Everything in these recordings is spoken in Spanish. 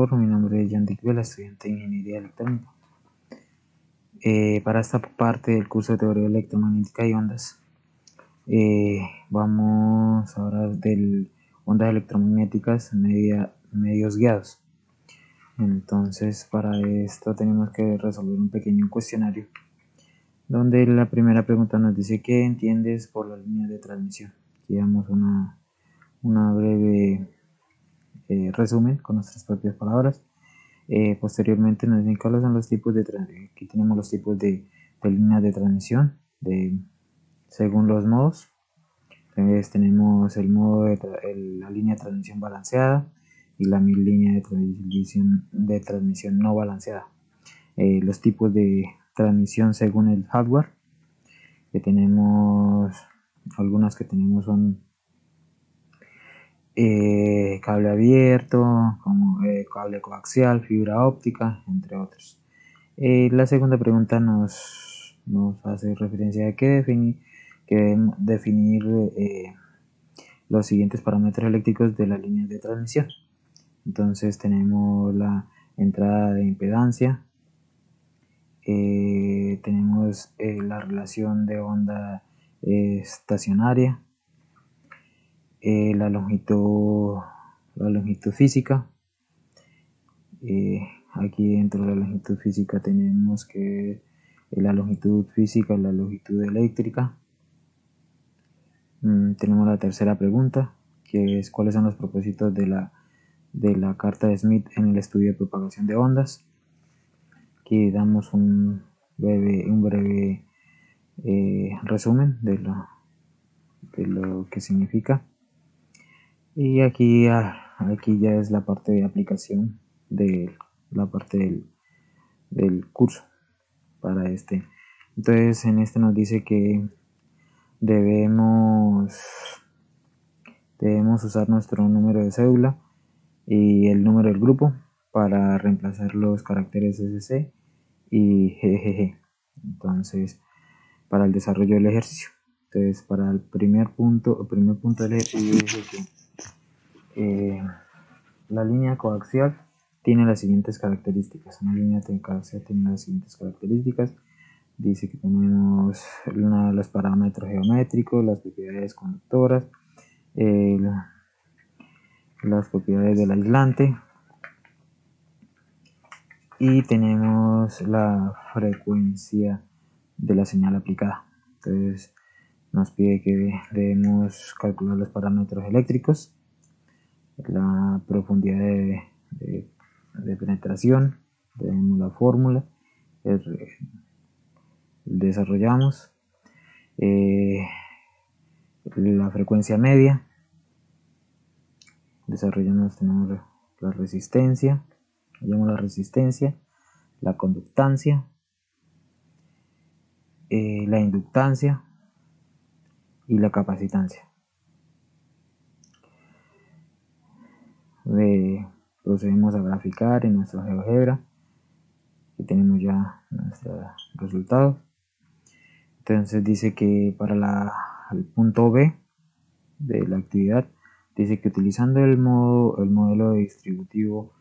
profesor, mi nombre es John Dick Vela, estudiante de Ingeniería Electrónica. Para esta parte del curso de Teoría Electromagnética y Ondas, vamos a hablar de ondas electromagnéticas medios guiados. Entonces, para esto tenemos que resolver un pequeño cuestionario, donde la primera pregunta nos dice: ¿qué entiendes por las líneas de transmisión? Aquí damos una breve resumen con nuestras propias palabras. Posteriormente nos dicen cuáles son los tipos de transmisión. Aquí tenemos los tipos de líneas de transmisión según los modos. Entonces tenemos el modo la línea de transmisión balanceada y la línea de transmisión no balanceada. Los tipos de transmisión según el hardware, que tenemos algunas que tenemos son cable abierto, como cable coaxial, fibra óptica, entre otros. La segunda pregunta nos hace referencia a que definir los siguientes parámetros eléctricos de las líneas de transmisión. Entonces tenemos la entrada de impedancia, tenemos la relación de onda estacionaria, la longitud física. Aquí dentro de la longitud física tenemos que la longitud física, la longitud eléctrica. Tenemos la tercera pregunta, que es: ¿cuáles son los propósitos de la carta de Smith en el estudio de propagación de ondas? Aquí damos un breve resumen de lo que significa. Y aquí ya es la parte de aplicación de la parte del curso para este. Entonces en este nos dice que debemos usar nuestro número de cédula y el número del grupo para reemplazar los caracteres SC y GGG. Entonces, para el desarrollo del ejercicio. Entonces, para el primer punto del ejercicio dice que la línea coaxial tiene las siguientes características. Una línea coaxial tiene las siguientes características. Dice que tenemos los parámetros geométricos, las propiedades conductoras, las propiedades del aislante, y tenemos la frecuencia de la señal aplicada. Entonces nos pide que debemos calcular los parámetros eléctricos, la profundidad de penetración, tenemos la fórmula, desarrollamos la frecuencia media, tenemos la resistencia, la conductancia, la inductancia y la capacitancia. Procedemos a graficar en nuestra GeoGebra. Aquí tenemos ya nuestros resultados. Entonces dice que para el punto B de la actividad, dice que utilizando el modelo distributivo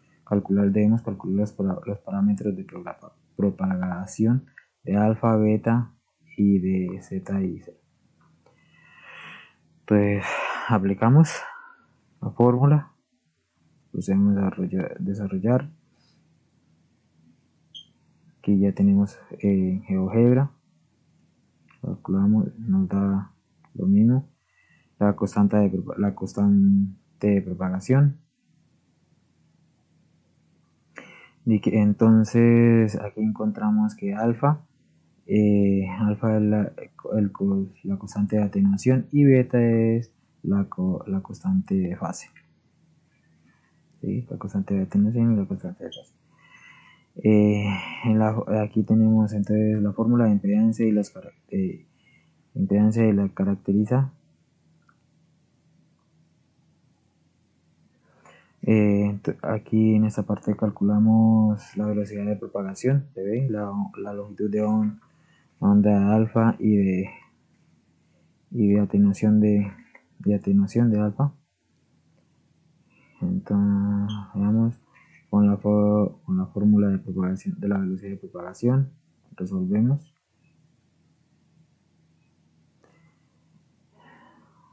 debemos calcular los parámetros de propagación de alfa, beta y de zeta y z. Entonces aplicamos la fórmula, procedemos a desarrollar. Aquí ya tenemos GeoGebra, calculamos, nos da lo mismo, la constante de propagación. Entonces aquí encontramos que alfa es la constante de atenuación y beta es la constante de fase. ¿Sí? La constante de atenuación y la constante de fase. Aquí tenemos entonces la fórmula de impedancia y la caracteriza. Aquí en esta parte calculamos la velocidad de propagación de B, la longitud de onda alfa y de atenuación de alfa. Entonces veamos, con la fórmula de propagación de la velocidad de propagación. Resolvemos.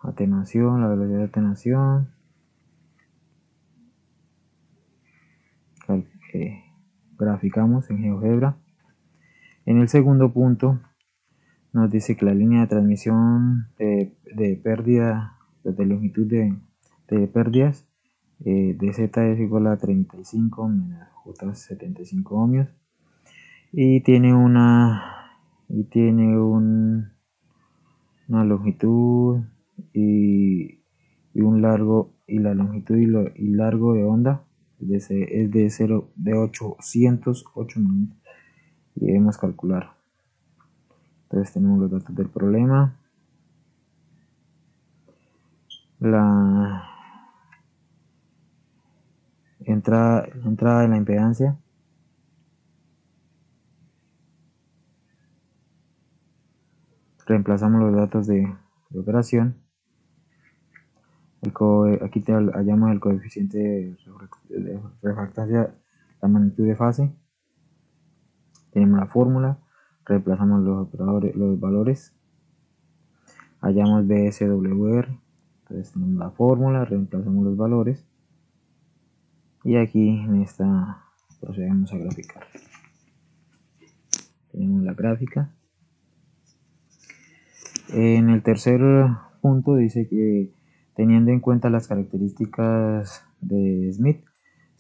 Atenuación, la velocidad de atenuación. Graficamos en GeoGebra. En el segundo punto nos dice que la línea de transmisión de pérdida, de longitud de pérdidas de Z es igual a 35 menos J 75 ohmios y tiene una longitud y un largo, y la longitud y largo de onda es de 808 minutos y debemos calcular. Entonces tenemos los datos del problema, la entrada de la impedancia, reemplazamos los datos de operación. Aquí hallamos el coeficiente de refractancia, la magnitud de fase, tenemos la fórmula, reemplazamos los valores, hallamos BSWR, entonces tenemos la fórmula, reemplazamos los valores y aquí en esta procedemos a graficar. Tenemos la gráfica. En el tercer punto dice que teniendo en cuenta las características de Smith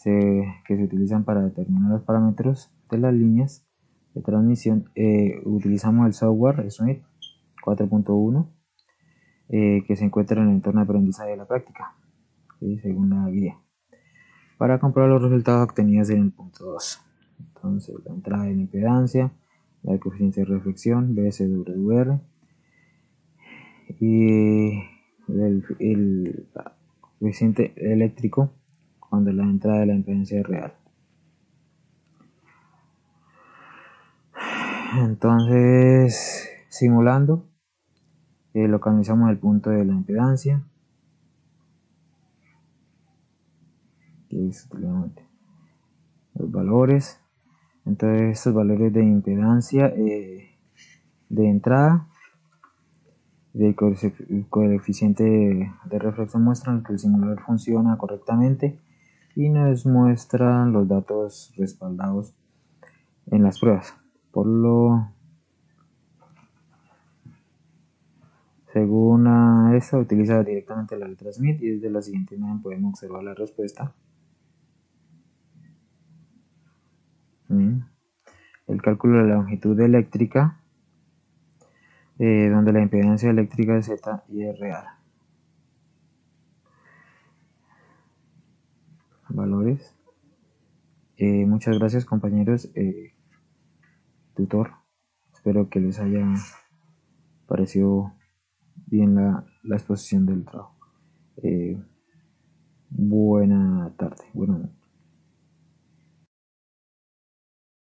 que se utilizan para determinar los parámetros de las líneas de transmisión, utilizamos el software Smith 4.1 que se encuentra en el entorno de aprendizaje de la práctica, según la guía, para comprobar los resultados obtenidos en el punto 2. Entonces, la entrada de impedancia, la de coeficiente de reflexión, BSWR, y el coeficiente eléctrico cuando la entrada de la impedancia es real. Entonces, simulando, localizamos el punto de la impedancia, que es los valores. Entonces, estos valores de impedancia de entrada del coeficiente de reflexión muestran que el simulador funciona correctamente y nos muestran los datos respaldados en las pruebas. Según esta, utiliza directamente la letra Smith y desde la siguiente imagen podemos observar la respuesta. El cálculo de la longitud eléctrica, donde la impedancia eléctrica es Z y es real. Valores. Muchas gracias, compañeros. Tutor. Espero que les haya parecido bien la exposición del trabajo. Buena tarde. Bueno,